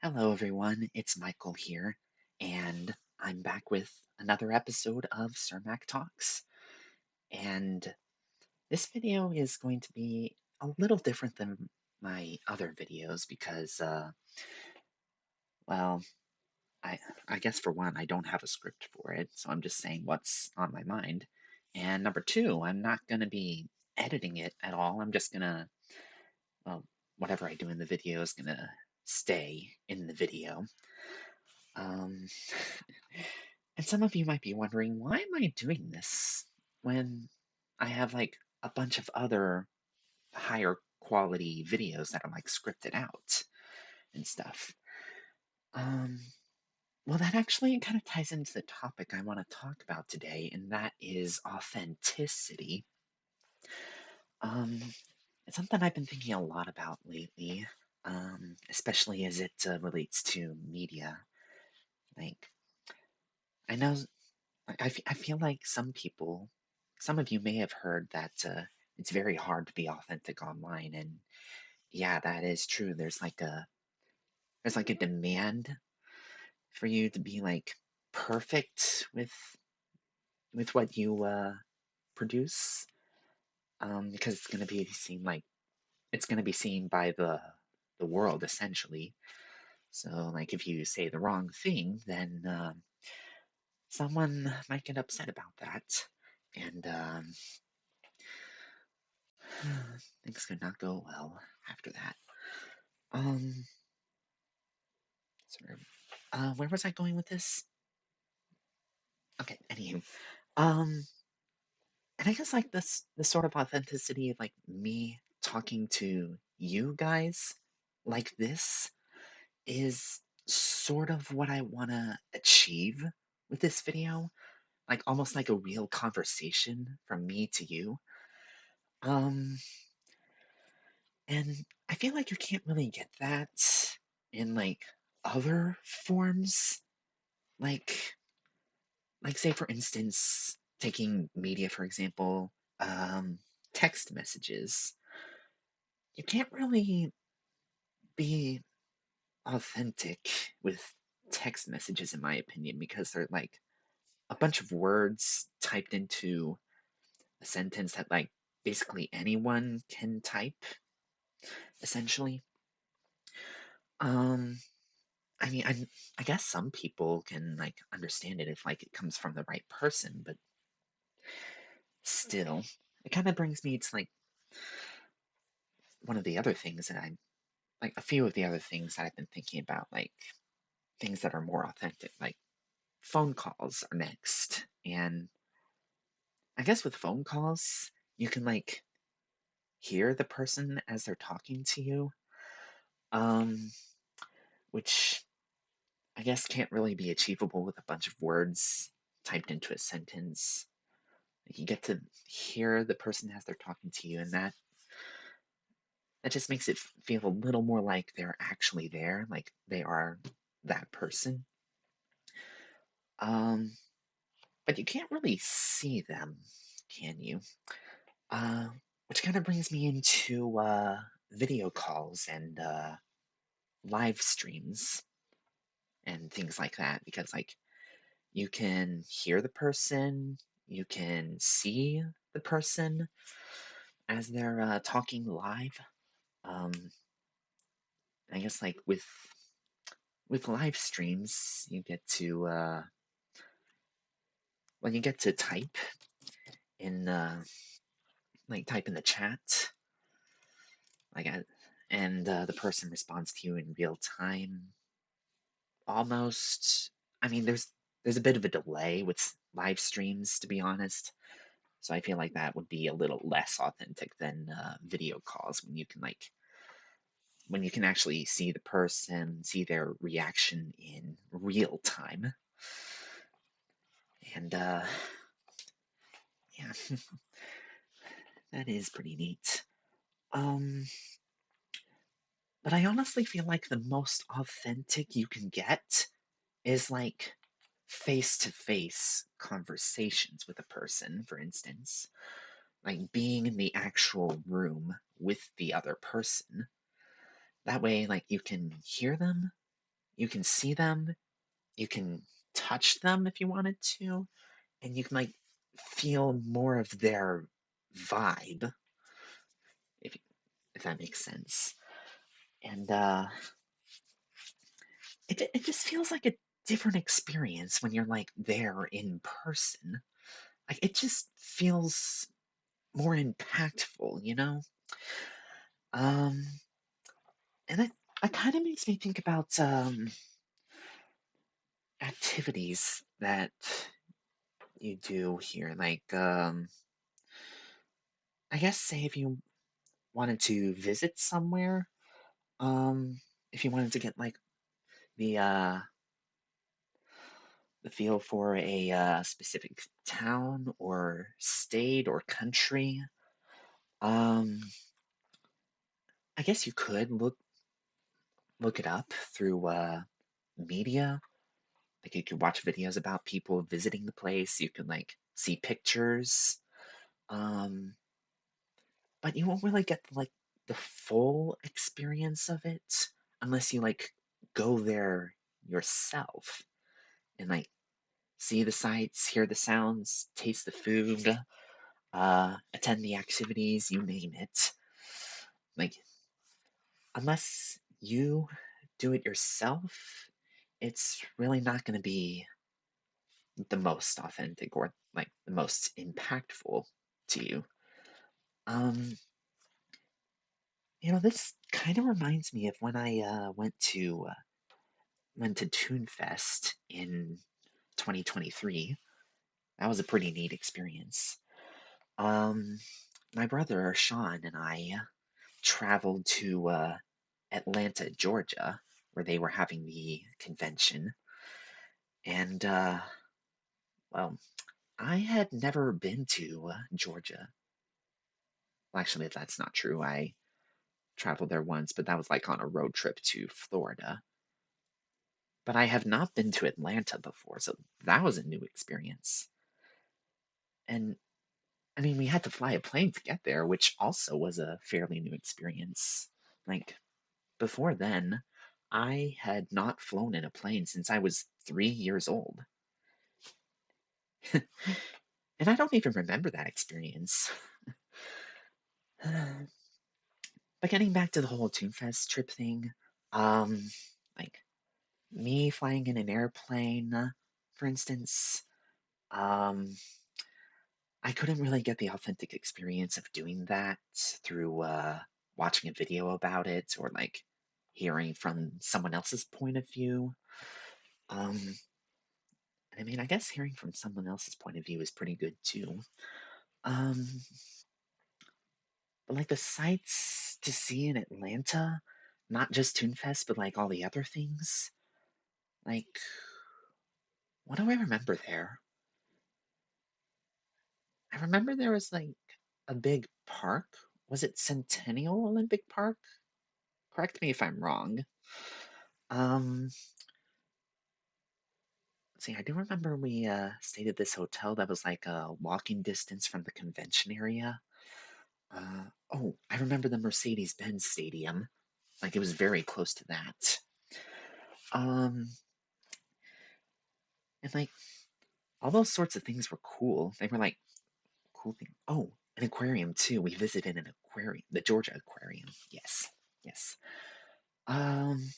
Hello, everyone. It's Michael here, and I'm back with another episode of Cermac Talks. And this video is going to be a little different than my other videos because, well, I, I guess for one, I don't have a script for it, so I'm just saying what's on my mind. And number two, I'm not going to be editing it at all. I'm just going to, well, whatever I do in the video is going to stay in the video. Um, and some of you might be wondering, why am I doing this when I have like a bunch of other higher quality videos that are like scripted out and stuff? Um, well, that actually kind of ties into the topic I want to talk about today, and that is authenticity. Um, it's something I've been thinking a lot about lately, especially as it relates to media. Like, I know I feel like some of you may have heard that it's very hard to be authentic online, and yeah, that is true. There's like a demand for you to be like perfect with what you produce, because it's gonna be seen like it's gonna be seen by the world essentially. So like if you say the wrong thing, then someone might get upset about that, and things could not go well after that. Um, Sorry. Where was I going with this? Okay, anywho. Um, and I guess like this sort of authenticity of like me talking to you guys like this is sort of what I want to achieve with this video. Like almost like a real conversation from me to you. Um, and I feel like you can't really get that in like other forms. Like say for instance, taking media for example, text messages. You can't really be authentic with text messages, in my opinion, because they're like a bunch of words typed into a sentence that like basically anyone can type, essentially. Um, I guess some people can like understand it if like it comes from the right person, but still, it kind of brings me to like one of the other things that I'm like a few of the other things that I've been thinking about, like things that are more authentic, like phone calls are next. And I guess with phone calls, you can like hear the person as they're talking to you, um, which I guess can't really be achievable with a bunch of words typed into a sentence. You get to hear the person as they're talking to you, and that just makes it feel a little more like they're actually there, like they are that person. Um, but you can't really see them, can you? Uh, which kind of brings me into video calls and live streams and things like that, because like you can hear the person, you can see the person as they're talking live. Um, I guess like with live streams, you get to when you get to type in like type in the chat, like and the person responds to you in real time, almost. I mean, there's a bit of a delay with live streams, to be honest. So I feel like that would be a little less authentic than video calls when you can actually see the person, see their reaction in real time, and yeah, that is pretty neat. Um, but I honestly feel like the most authentic you can get is like face to face conversations with a person, for instance, like being in the actual room with the other person. That way, like, you can hear them, you can see them, you can touch them if you wanted to, and you can, like, feel more of their vibe, if if that makes sense. And, it just feels like a different experience when you're, like, there in person. Like, it just feels more impactful, you know? Um, and it kinda makes me think about, activities that you do here, like, I guess say if you wanted to visit somewhere, um, if you wanted to get, like, the, uh the feel for a, specific town or state or country, um, I guess you could look it up through, media. Like, you could watch videos about people visiting the place, you can, like, see pictures, um, but you won't really get, like, the full experience of it unless you, like, go there yourself and, like, see the sights, hear the sounds, taste the food, attend the activities, you name it. Like, unless you do it yourself, it's really not going to be the most authentic or like the most impactful to you. Um, this kind of reminds me of when I went to Toonfest in 2023. That was a pretty neat experience. Um, my brother Sean and I traveled to Atlanta, Georgia, where they were having the convention. And, well, I had never been to Georgia. Well, actually, that's not true. I traveled there once, but that was like on a road trip to Florida. But I have not been to Atlanta before, so that was a new experience. And I mean, we had to fly a plane to get there, which also was a fairly new experience. Like, before then, I had not flown in a plane since I was 3 years old. And I don't even remember that experience. But getting back to the whole Toonfest trip thing, um, like me flying in an airplane, for instance, um, I couldn't really get the authentic experience of doing that through watching a video about it or like hearing from someone else's point of view. Um, I mean, I guess hearing from someone else's point of view is pretty good too. Um, but like the sights to see in Atlanta, not just Toonfest, but like all the other things. Like, what do I remember there? I remember there was like a big park. Was it Centennial Olympic Park? Correct me if I'm wrong. Um, see, I do remember we stayed at this hotel that was like a walking distance from the convention area. Oh, I remember the Mercedes-Benz Stadium. Like it was very close to that. Um, and like all those sorts of things were cool. They were like cool thing. Oh, an aquarium too. We visited an aquarium, the Georgia Aquarium. Yes, yes. Um,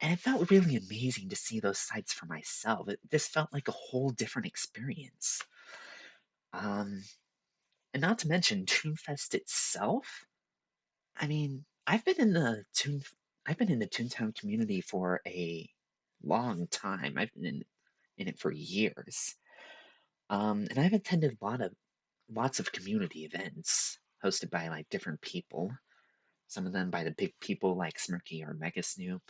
and it felt really amazing to see those sights for myself. This felt like a whole different experience. Um, and not to mention Toonfest itself. I mean, I've been in the Toontown community for a long time. I've been in it for years. And I've attended lots of community events hosted by like different people. Some of them by the big people like Smirky or Mega Snoop,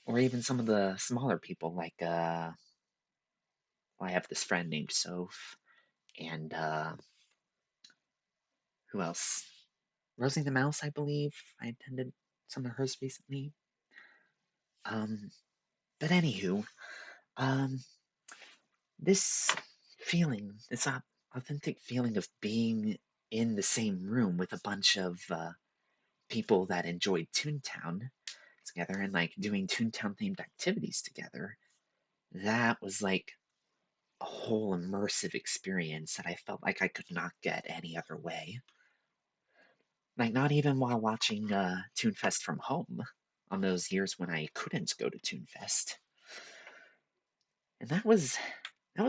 or even some of the smaller people like well, I have this friend named Soph, and who else? Rosie the Mouse, I believe. I attended some of hers recently. Um, but anywho, um, this this authentic feeling of being in the same room with a bunch of people that enjoyed Toontown together and like doing Toontown themed activities together. That was like a whole immersive experience that I felt like I could not get any other way. Like, not even while watching Toonfest from home on those years when I couldn't go to Toonfest. And that was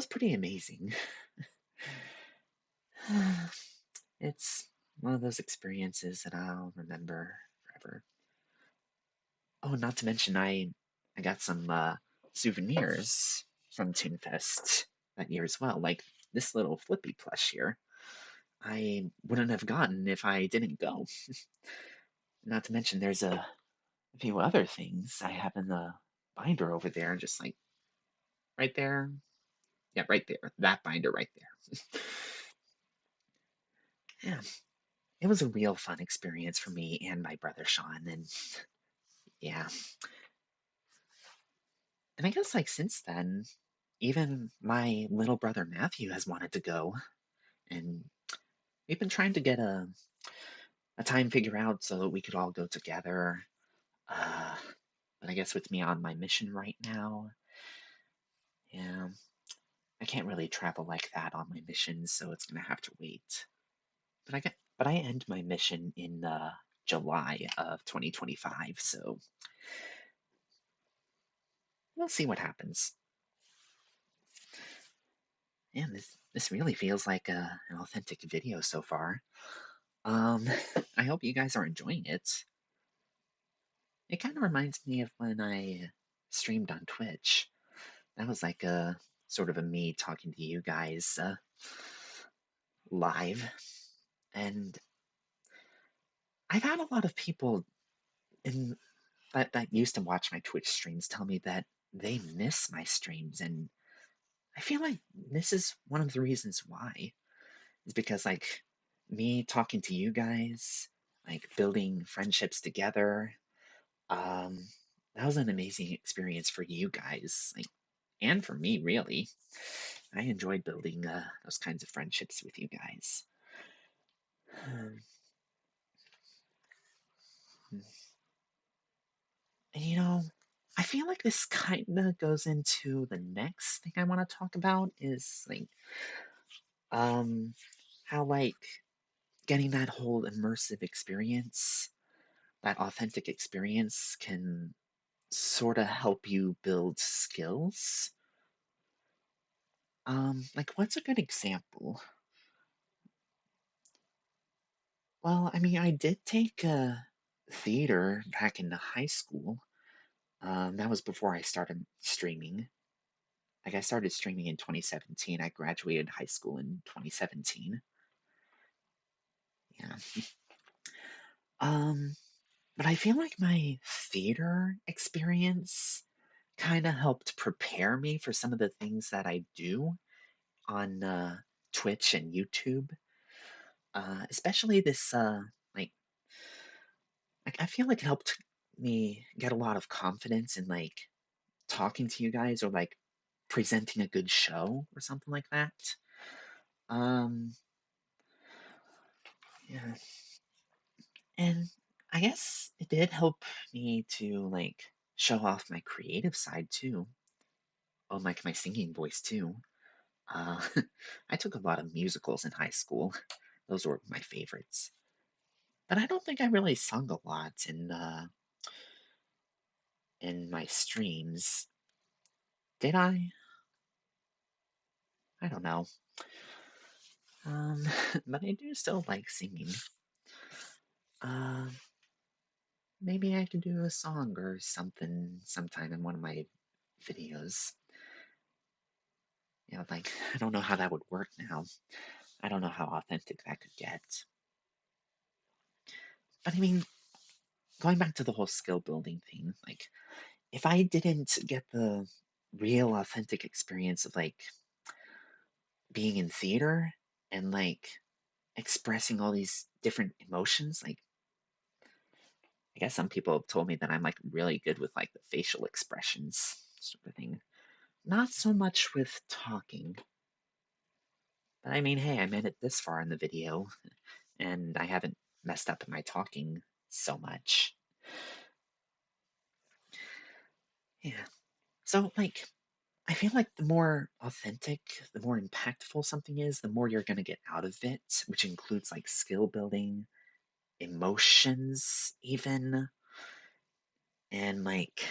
pretty amazing. It's one of those experiences that I'll remember forever. Oh, not to mention I got some souvenirs from Toonfest that year as well, like this little Flippy plush here. I wouldn't have gotten if I didn't go. Not to mention there's a few other things I have in the binder over there, just like right there. Yeah, right there. That binder right there. Yeah, it was a real fun experience for me and my brother Sean, and yeah. And I guess like since then, even my little brother Matthew has wanted to go, and we've been trying to get a time figure out so that we could all go together. Uh, but I guess with me on my mission right now, yeah, I can't really travel like that on my mission, so it's gonna have to wait. But I end my mission in July of 2025, so we'll see what happens. And this really feels like an authentic video so far. Um, I hope you guys are enjoying it. It kind of reminds me of when I streamed on Twitch. That was like a sort of a me talking to you guys live, and I've had a lot of people in that used to watch my Twitch streams tell me that they miss my streams, and I feel like this is one of the reasons why. Is because like me talking to you guys, like building friendships together, um, that was an amazing experience for you guys, like, and for me, really. I enjoyed building those kinds of friendships with you guys. And I feel like this kind of goes into the next thing I want to talk about is like um how like getting that whole immersive experience, that authentic experience can sort of help you build skills. Like what's a good example? Well, I mean, I did take theater back in high school. That was before I started streaming. Like I started streaming in 2017. I graduated high school in 2017. Yeah. Um, but I feel like my theater experience kind of helped prepare me for some of the things that I do on Twitch and YouTube. Especially this like I feel like it helped me get a lot of confidence in like talking to you guys or like presenting a good show or something like that. Um, yeah, and I guess it did help me to like show off my creative side too. Oh, like my singing voice too. Uh, I took a lot of musicals in high school. Those were my favorites. But I don't think I really sung a lot in my streams. Did I? I don't know. Um, but I do still like singing. Um, maybe I could do a song or something sometime in one of my videos. Like I don't know how that would work now. I don't know how authentic that could get. But I mean, going back to the whole skill building thing, like if I didn't get the real authentic experience of like being in theater and like expressing all these different emotions, like I guess some people have told me that I'm like really good with like the facial expressions sort of thing. Not so much with talking. But I mean, hey, I made it this far in the video, and I haven't messed up in my talking so much. Yeah. So, like, I feel like the more authentic, the more impactful something is, the more you're going to get out of it, which includes like skill building, emotions, even, and like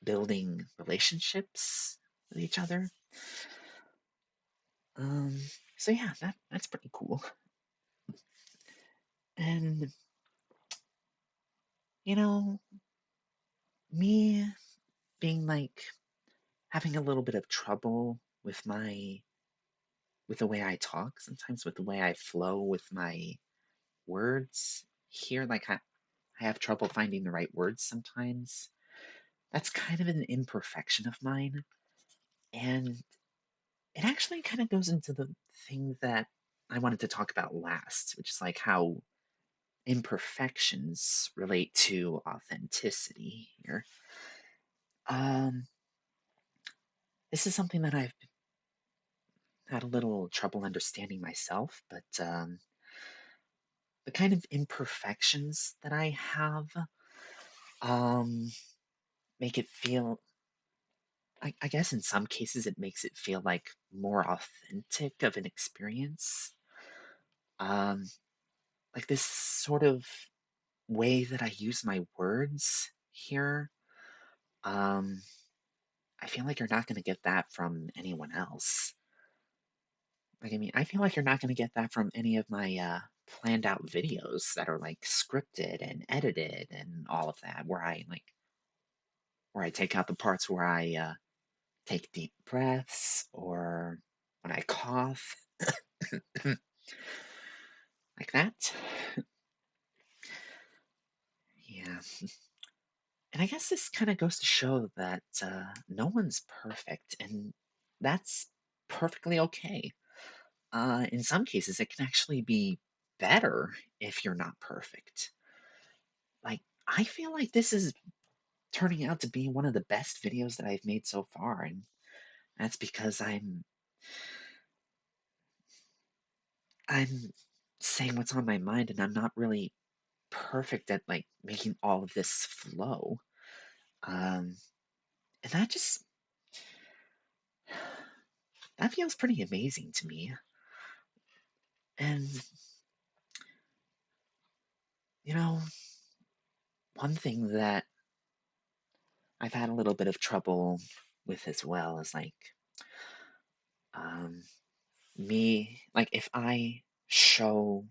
building relationships with each other. Um, so yeah, that's pretty cool. And you know, me being like having a little bit of trouble with the way I talk, sometimes with the way I flow with my words here, like I have trouble finding the right words sometimes. That's kind of an imperfection of mine. And it actually kind of goes into the thing that I wanted to talk about last, which is like how imperfections relate to authenticity here. Um, this is something that I've had a little trouble understanding myself, but the kind of imperfections that I have um, make it feel, I guess in some cases, it makes it feel like more authentic of an experience. Um, like this sort of way that I use my words here. Um, I feel like you're not going to get that from anyone else. Like, I mean, I feel like you're not going to get that from any of my planned out videos that are like scripted and edited and all of that, where I take out the parts where I take deep breaths or when I cough, like that. Yeah. And I guess this kind of goes to show that no one's perfect, and that's perfectly okay. In some cases, it can actually be better if you're not perfect. Like, I feel like this is turning out to be one of the best videos that I've made so far, and that's because I'm saying what's on my mind, and I'm not really perfect at like making all of this flow. Um, and that feels pretty amazing to me. And you know, one thing that I've had a little bit of trouble with as well is like um, me, like if I show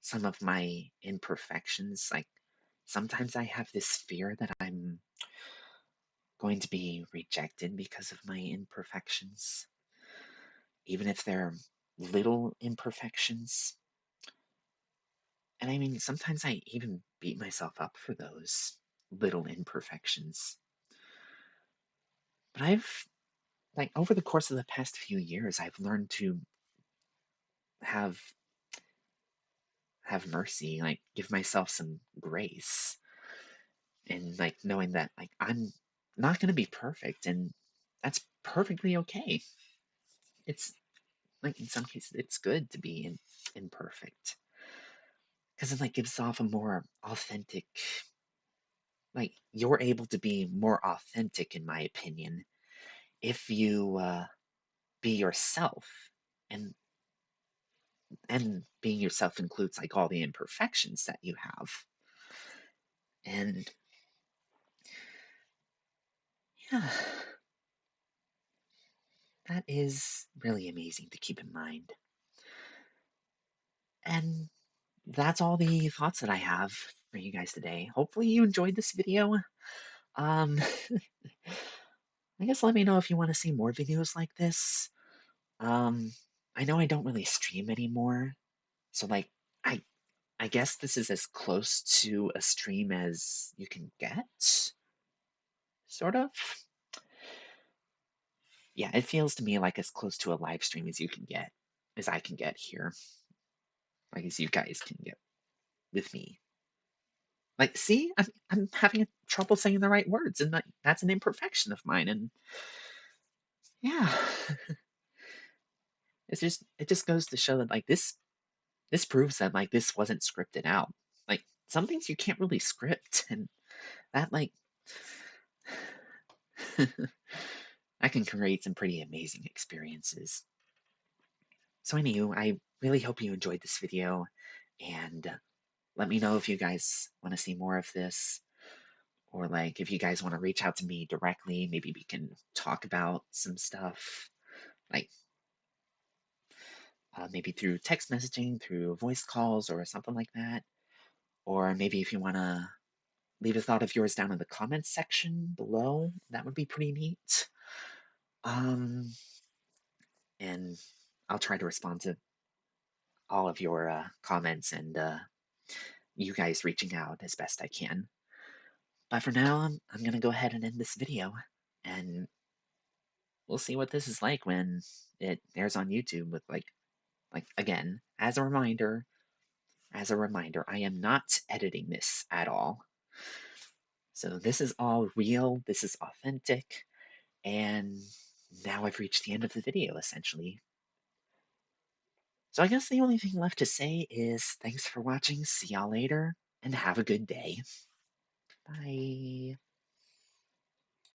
some of my imperfections, like sometimes I have this fear that I'm going to be rejected because of my imperfections, even if they're little imperfections. And I mean, sometimes I even beat myself up for those little imperfections. But like, over the course of the past few years, I've learned to have have mercy, like give myself some grace, and like knowing that like I'm not going to be perfect, and that's perfectly okay. It's like in some cases it's good to be imperfect because it like gives off a more authentic, like you're able to be more authentic in my opinion if you be yourself, and being yourself includes like all the imperfections that you have. And yeah, that is really amazing to keep in mind. And that's all the thoughts that I have for you guys today. Hopefully you enjoyed this video. Um, I guess let me know if you want to see more videos like this. Um, I know I don't really stream anymore, so like I I guess this is as close to a stream as you can get, sort of. Yeah, it feels to me like as close to a live stream as you can get, as I can get here, like as you guys can get with me. Like, see, I'm having trouble saying the right words, and that's an imperfection of mine. And yeah, it just goes to show that like this proves that like this wasn't scripted out. Like some things you can't really script, and that, like, that can create some pretty amazing experiences. So anywho, I really hope you enjoyed this video, and let me know if you guys want to see more of this, or like if you guys want to reach out to me directly, maybe we can talk about some stuff, like maybe through text messaging, through voice calls, or something like that. Or maybe if you want to leave a thought of yours down in the comments section below, that would be pretty neat. Um, and I'll try to respond to all of your comments and you guys reaching out as best I can. But for now, I'm gonna go ahead and end this video, and we'll see what this is like when it airs on YouTube. With like again, as a reminder, I am not editing this at all. So this is all real. This is authentic, and now I've reached the end of the video essentially. So I guess the only thing left to say is thanks for watching. See y'all later, and have a good day. Bye.